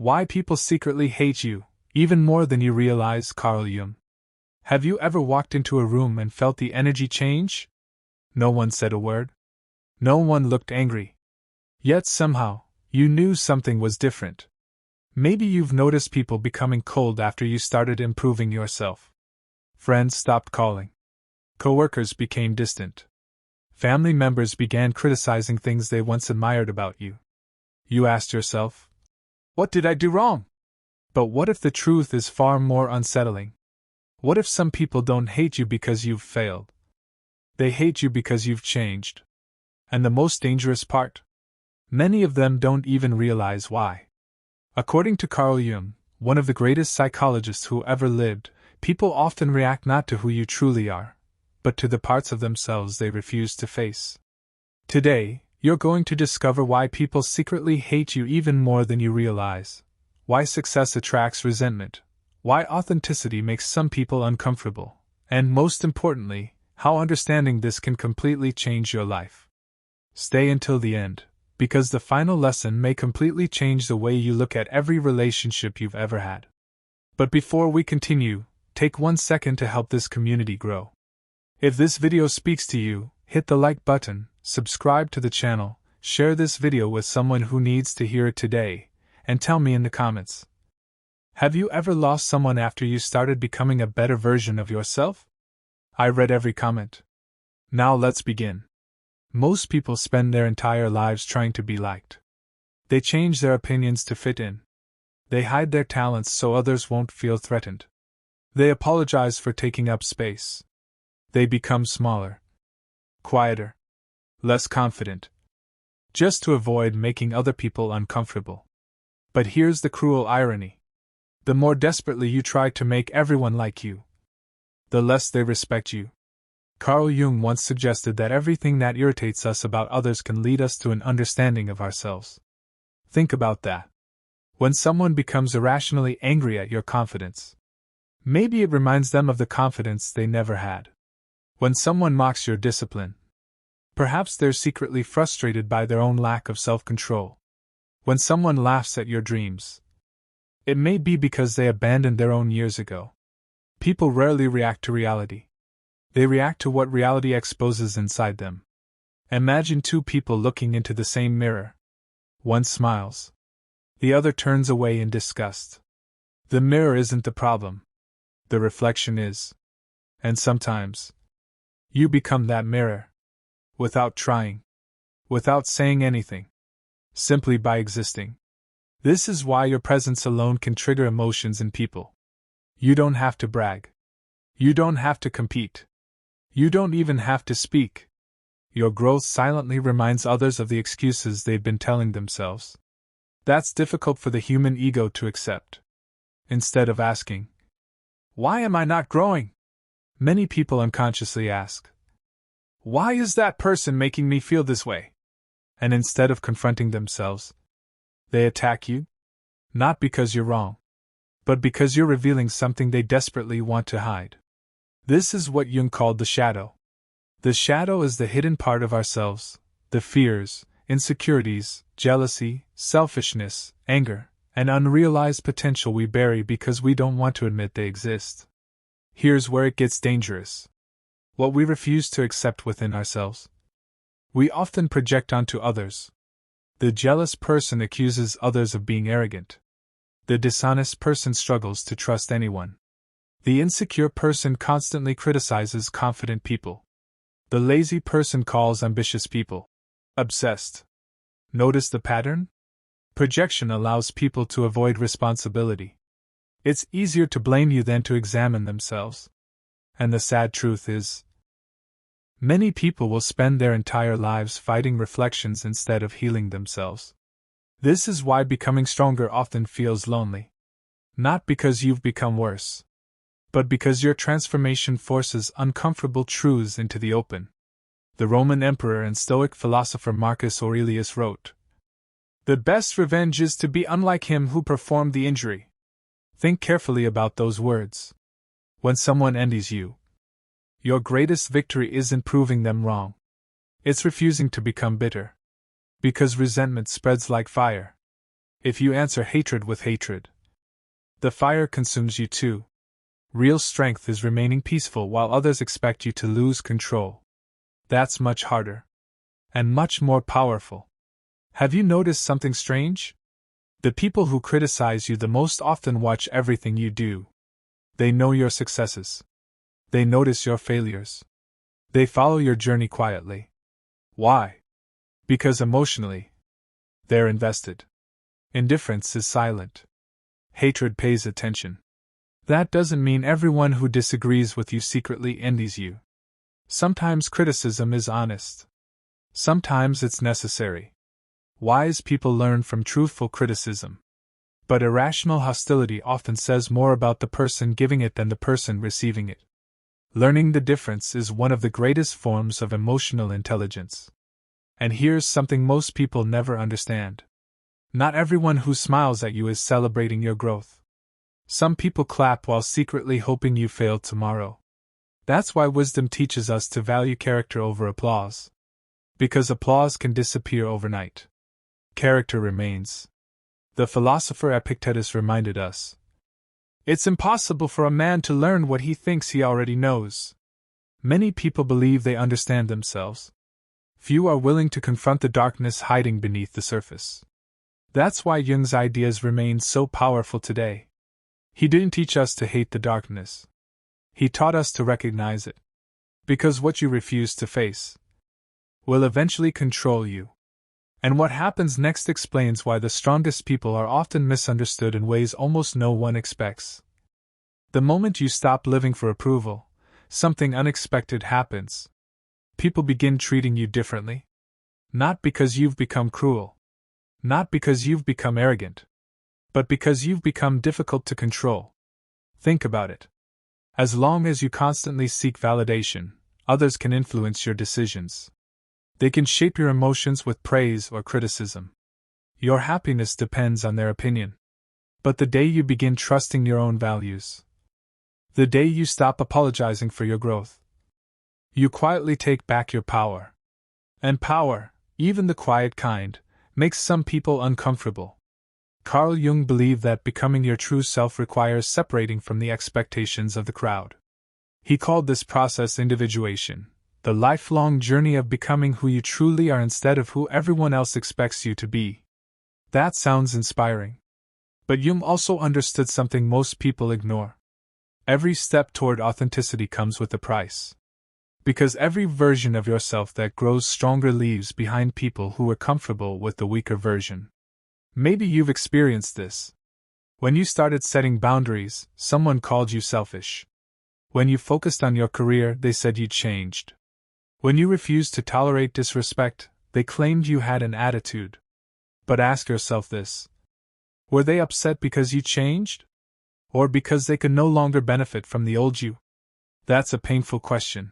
Why people secretly hate you, even more than you realize. Carl Jung. Have you ever walked into a room and felt the energy change? No one said a word. No one looked angry. Yet somehow, you knew something was different. Maybe you've noticed people becoming cold after you started improving yourself. Friends stopped calling. Coworkers became distant. Family members began criticizing things they once admired about you. You asked yourself, what did I do wrong? But what if the truth is far more unsettling? What if some people don't hate you because you've failed? They hate you because you've changed. And the most dangerous part? Many of them don't even realize why. According to Carl Jung, one of the greatest psychologists who ever lived, people often react not to who you truly are, but to the parts of themselves they refuse to face. Today, you're going to discover why people secretly hate you even more than you realize, why success attracts resentment, why authenticity makes some people uncomfortable, and most importantly, how understanding this can completely change your life. Stay until the end, because the final lesson may completely change the way you look at every relationship you've ever had. But before we continue, take 1 second to help this community grow. If this video speaks to you, hit the like button, subscribe to the channel, share this video with someone who needs to hear it today, and tell me in the comments. Have you ever lost someone after you started becoming a better version of yourself? I read every comment. Now let's begin. Most people spend their entire lives trying to be liked. They change their opinions to fit in. They hide their talents so others won't feel threatened. They apologize for taking up space. They become smaller, quieter, less confident, just to avoid making other people uncomfortable. But here's the cruel irony. The more desperately you try to make everyone like you, the less they respect you. Carl Jung once suggested that everything that irritates us about others can lead us to an understanding of ourselves. Think about that. When someone becomes irrationally angry at your confidence, maybe it reminds them of the confidence they never had. When someone mocks your discipline, perhaps they're secretly frustrated by their own lack of self-control. When someone laughs at your dreams, it may be because they abandoned their own years ago. People rarely react to reality. They react to what reality exposes inside them. Imagine two people looking into the same mirror. One smiles. The other turns away in disgust. The mirror isn't the problem. The reflection is. And sometimes, you become that mirror. Without trying. Without saying anything. Simply by existing. This is why your presence alone can trigger emotions in people. You don't have to brag. You don't have to compete. You don't even have to speak. Your growth silently reminds others of the excuses they've been telling themselves. That's difficult for the human ego to accept. Instead of asking, why am I not growing? Many people unconsciously ask, why is that person making me feel this way? And instead of confronting themselves, they attack you? Not because you're wrong, but because you're revealing something they desperately want to hide. This is what Jung called the shadow. The shadow is the hidden part of ourselves, the fears, insecurities, jealousy, selfishness, anger, and unrealized potential we bury because we don't want to admit they exist. Here's where it gets dangerous. What we refuse to accept within ourselves, we often project onto others. The jealous person accuses others of being arrogant. The dishonest person struggles to trust anyone. The insecure person constantly criticizes confident people. The lazy person calls ambitious people obsessed. Notice the pattern? Projection allows people to avoid responsibility. It's easier to blame you than to examine themselves. And the sad truth is, many people will spend their entire lives fighting reflections instead of healing themselves. This is why becoming stronger often feels lonely. Not because you've become worse, but because your transformation forces uncomfortable truths into the open. The Roman emperor and Stoic philosopher Marcus Aurelius wrote, "The best revenge is to be unlike him who performed the injury." Think carefully about those words. When someone envies you, your greatest victory isn't proving them wrong. It's refusing to become bitter. Because resentment spreads like fire. If you answer hatred with hatred, the fire consumes you too. Real strength is remaining peaceful while others expect you to lose control. That's much harder. And much more powerful. Have you noticed something strange? The people who criticize you the most often watch everything you do. They know your successes. They notice your failures. They follow your journey quietly. Why? Because emotionally, they're invested. Indifference is silent. Hatred pays attention. That doesn't mean everyone who disagrees with you secretly envies you. Sometimes criticism is honest. Sometimes it's necessary. Wise people learn from truthful criticism. But irrational hostility often says more about the person giving it than the person receiving it. Learning the difference is one of the greatest forms of emotional intelligence. And here's something most people never understand. Not everyone who smiles at you is celebrating your growth. Some people clap while secretly hoping you fail tomorrow. That's why wisdom teaches us to value character over applause. Because applause can disappear overnight. Character remains. The philosopher Epictetus reminded us. It's impossible for a man to learn what he thinks he already knows. Many people believe they understand themselves. Few are willing to confront the darkness hiding beneath the surface. That's why Jung's ideas remain so powerful today. He didn't teach us to hate the darkness. He taught us to recognize it. Because what you refuse to face will eventually control you. And what happens next explains why the strongest people are often misunderstood in ways almost no one expects. The moment you stop living for approval, something unexpected happens. People begin treating you differently. Not because you've become cruel. Not because you've become arrogant. But because you've become difficult to control. Think about it. As long as you constantly seek validation, others can influence your decisions. They can shape your emotions with praise or criticism. Your happiness depends on their opinion. But the day you begin trusting your own values, the day you stop apologizing for your growth, you quietly take back your power. And power, even the quiet kind, makes some people uncomfortable. Carl Jung believed that becoming your true self requires separating from the expectations of the crowd. He called this process individuation, the lifelong journey of becoming who you truly are instead of who everyone else expects you to be. That sounds inspiring. But Jung also understood something most people ignore. Every step toward authenticity comes with a price. Because every version of yourself that grows stronger leaves behind people who are comfortable with the weaker version. Maybe you've experienced this. When you started setting boundaries, someone called you selfish. When you focused on your career, they said you changed. When you refused to tolerate disrespect, they claimed you had an attitude. But ask yourself this. Were they upset because you changed? Or because they could no longer benefit from the old you? That's a painful question.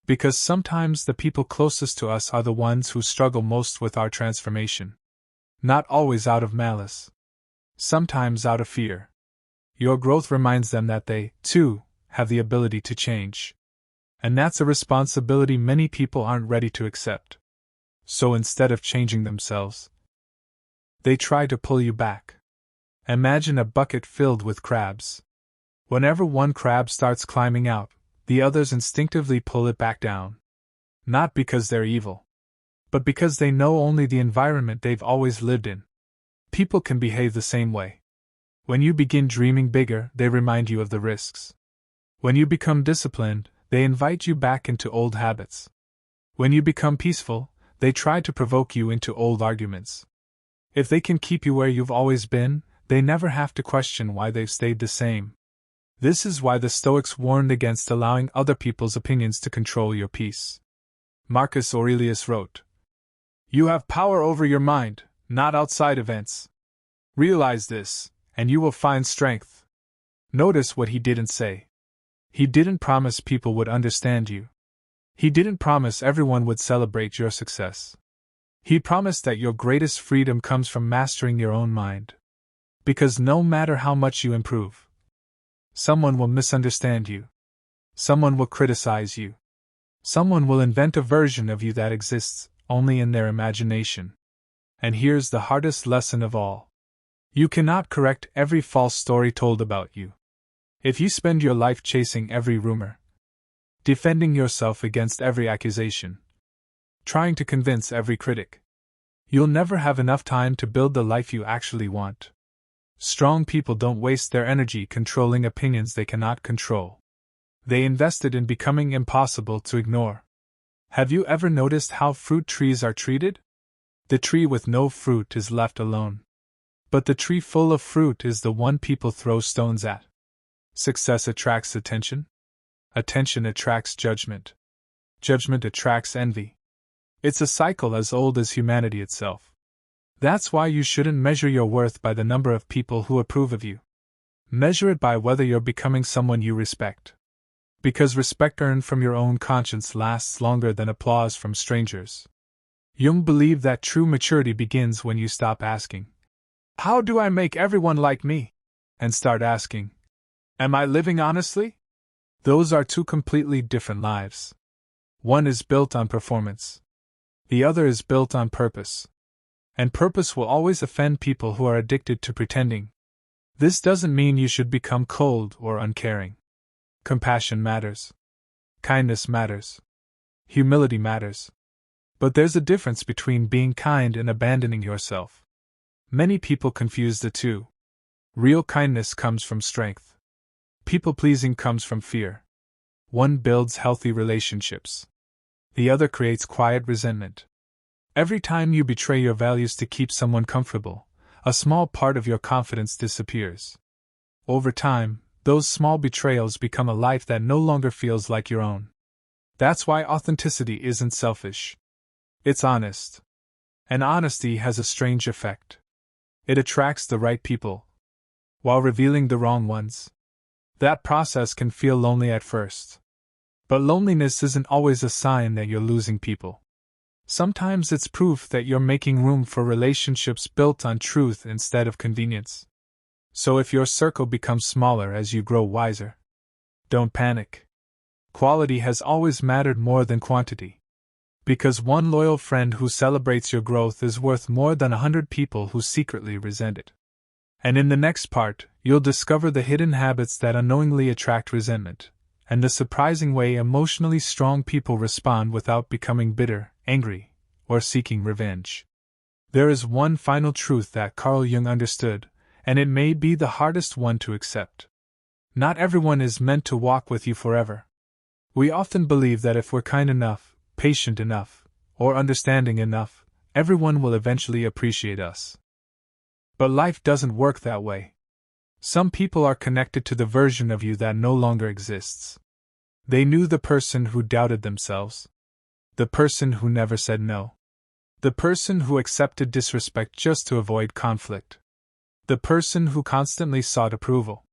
Because sometimes the people closest to us are the ones who struggle most with our transformation. Not always out of malice. Sometimes out of fear. Your growth reminds them that they, too, have the ability to change. And that's a responsibility many people aren't ready to accept. So instead of changing themselves, they try to pull you back. Imagine a bucket filled with crabs. Whenever one crab starts climbing out, the others instinctively pull it back down. Not because they're evil, but because they know only the environment they've always lived in. People can behave the same way. When you begin dreaming bigger, they remind you of the risks. When you become disciplined, they invite you back into old habits. When you become peaceful, they try to provoke you into old arguments. If they can keep you where you've always been, they never have to question why they've stayed the same. This is why the Stoics warned against allowing other people's opinions to control your peace. Marcus Aurelius wrote, "You have power over your mind, not outside events. Realize this, and you will find strength." Notice what he didn't say. He didn't promise people would understand you. He didn't promise everyone would celebrate your success. He promised that your greatest freedom comes from mastering your own mind. Because no matter how much you improve, someone will misunderstand you. Someone will criticize you. Someone will invent a version of you that exists only in their imagination. And here's the hardest lesson of all. You cannot correct every false story told about you. If you spend your life chasing every rumor, defending yourself against every accusation, trying to convince every critic, you'll never have enough time to build the life you actually want. Strong people don't waste their energy controlling opinions they cannot control. They invest it in becoming impossible to ignore. Have you ever noticed how fruit trees are treated? The tree with no fruit is left alone. But the tree full of fruit is the one people throw stones at. Success attracts attention. Attention attracts judgment. Judgment attracts envy. It's a cycle as old as humanity itself. That's why you shouldn't measure your worth by the number of people who approve of you. Measure it by whether you're becoming someone you respect. Because respect earned from your own conscience lasts longer than applause from strangers. Jung believed that true maturity begins when you stop asking, "How do I make everyone like me?" and start asking, "Am I living honestly?" Those are two completely different lives. One is built on performance. The other is built on purpose. And purpose will always offend people who are addicted to pretending. This doesn't mean you should become cold or uncaring. Compassion matters. Kindness matters. Humility matters. But there's a difference between being kind and abandoning yourself. Many people confuse the two. Real kindness comes from strength. People-pleasing comes from fear. One builds healthy relationships. The other creates quiet resentment. Every time you betray your values to keep someone comfortable, a small part of your confidence disappears. Over time, those small betrayals become a life that no longer feels like your own. That's why authenticity isn't selfish. It's honest. And honesty has a strange effect. It attracts the right people, while revealing the wrong ones. That process can feel lonely at first. But loneliness isn't always a sign that you're losing people. Sometimes it's proof that you're making room for relationships built on truth instead of convenience. So if your circle becomes smaller as you grow wiser, don't panic. Quality has always mattered more than quantity. Because one loyal friend who celebrates your growth is worth more than 100 people who secretly resent it. And in the next part, you'll discover the hidden habits that unknowingly attract resentment, and the surprising way emotionally strong people respond without becoming bitter, angry, or seeking revenge. There is one final truth that Carl Jung understood, and it may be the hardest one to accept. Not everyone is meant to walk with you forever. We often believe that if we're kind enough, patient enough, or understanding enough, everyone will eventually appreciate us. But life doesn't work that way. Some people are connected to the version of you that no longer exists. They knew the person who doubted themselves. The person who never said no. The person who accepted disrespect just to avoid conflict. The person who constantly sought approval.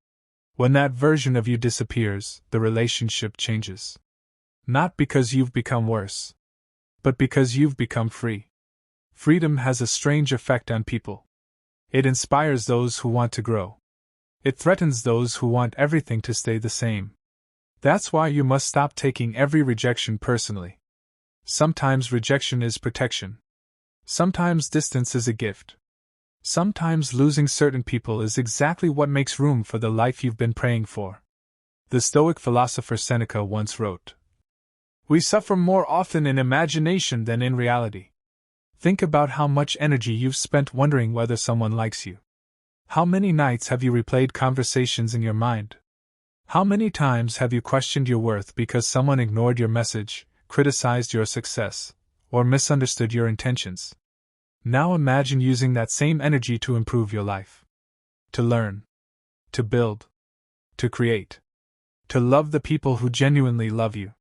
When that version of you disappears, the relationship changes. Not because you've become worse, but because you've become free. Freedom has a strange effect on people. It inspires those who want to grow. It threatens those who want everything to stay the same. That's why you must stop taking every rejection personally. Sometimes rejection is protection. Sometimes distance is a gift. Sometimes losing certain people is exactly what makes room for the life you've been praying for. The Stoic philosopher Seneca once wrote, "We suffer more often in imagination than in reality." Think about how much energy you've spent wondering whether someone likes you. How many nights have you replayed conversations in your mind? How many times have you questioned your worth because someone ignored your message, criticized your success, or misunderstood your intentions? Now imagine using that same energy to improve your life. To learn. To build. To create. To love the people who genuinely love you.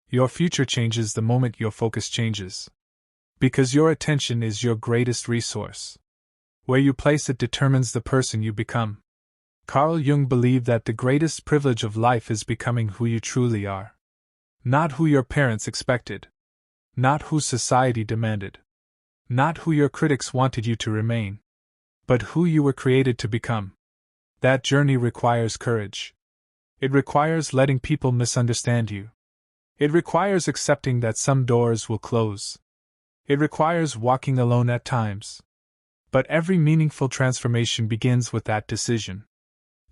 Your future changes the moment your focus changes. Because your attention is your greatest resource. Where you place it determines the person you become. Carl Jung believed that the greatest privilege of life is becoming who you truly are. Not who your parents expected. Not who society demanded. Not who your critics wanted you to remain. But who you were created to become. That journey requires courage. It requires letting people misunderstand you. It requires accepting that some doors will close. It requires walking alone at times. But every meaningful transformation begins with that decision.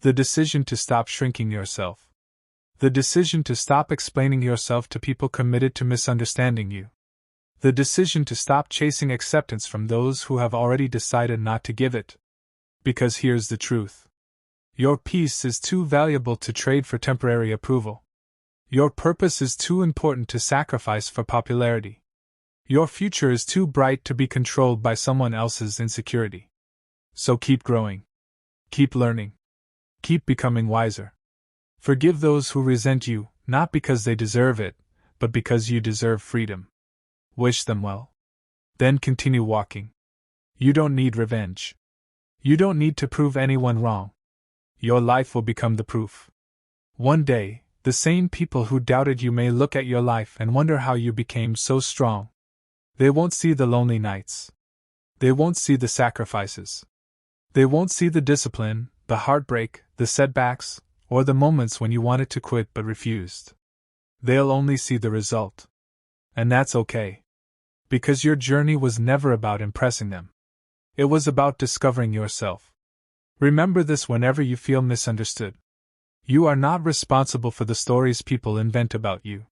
The decision to stop shrinking yourself. The decision to stop explaining yourself to people committed to misunderstanding you. The decision to stop chasing acceptance from those who have already decided not to give it. Because here's the truth. Your peace is too valuable to trade for temporary approval. Your purpose is too important to sacrifice for popularity. Your future is too bright to be controlled by someone else's insecurity. So keep growing. Keep learning. Keep becoming wiser. Forgive those who resent you, not because they deserve it, but because you deserve freedom. Wish them well. Then continue walking. You don't need revenge. You don't need to prove anyone wrong. Your life will become the proof. One day, the same people who doubted you may look at your life and wonder how you became so strong. They won't see the lonely nights. They won't see the sacrifices. They won't see the discipline, the heartbreak, the setbacks, or the moments when you wanted to quit but refused. They'll only see the result. And that's okay. Because your journey was never about impressing them. It was about discovering yourself. Remember this whenever you feel misunderstood. You are not responsible for the stories people invent about you.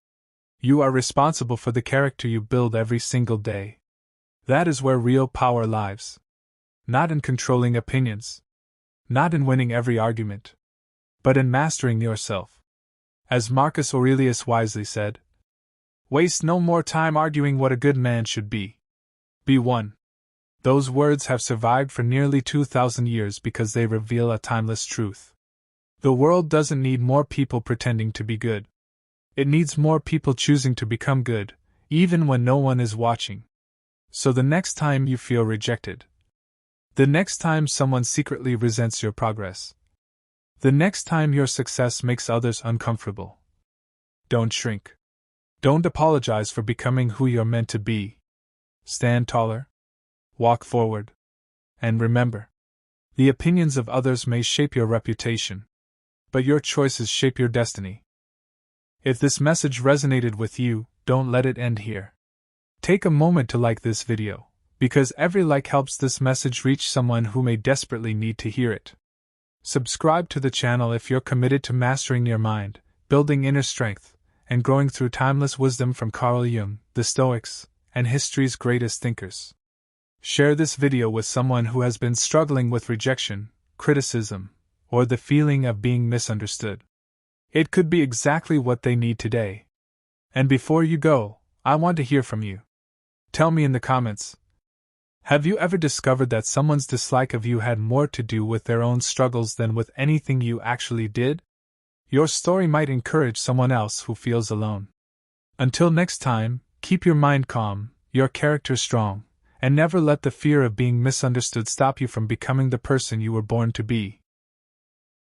You are responsible for the character you build every single day. That is where real power lies. Not in controlling opinions. Not in winning every argument. But in mastering yourself. As Marcus Aurelius wisely said, "Waste no more time arguing what a good man should be. Be one." Those words have survived for nearly 2,000 years because they reveal a timeless truth. The world doesn't need more people pretending to be good. It needs more people choosing to become good, even when no one is watching. So the next time you feel rejected, the next time someone secretly resents your progress, the next time your success makes others uncomfortable, don't shrink. Don't apologize for becoming who you're meant to be. Stand taller. Walk forward. And remember, the opinions of others may shape your reputation, but your choices shape your destiny. If this message resonated with you, don't let it end here. Take a moment to like this video, because every like helps this message reach someone who may desperately need to hear it. Subscribe to the channel if you're committed to mastering your mind, building inner strength, and growing through timeless wisdom from Carl Jung, the Stoics, and history's greatest thinkers. Share this video with someone who has been struggling with rejection, criticism, or the feeling of being misunderstood. It could be exactly what they need today. And before you go, I want to hear from you. Tell me in the comments. Have you ever discovered that someone's dislike of you had more to do with their own struggles than with anything you actually did? Your story might encourage someone else who feels alone. Until next time, keep your mind calm, your character strong, and never let the fear of being misunderstood stop you from becoming the person you were born to be.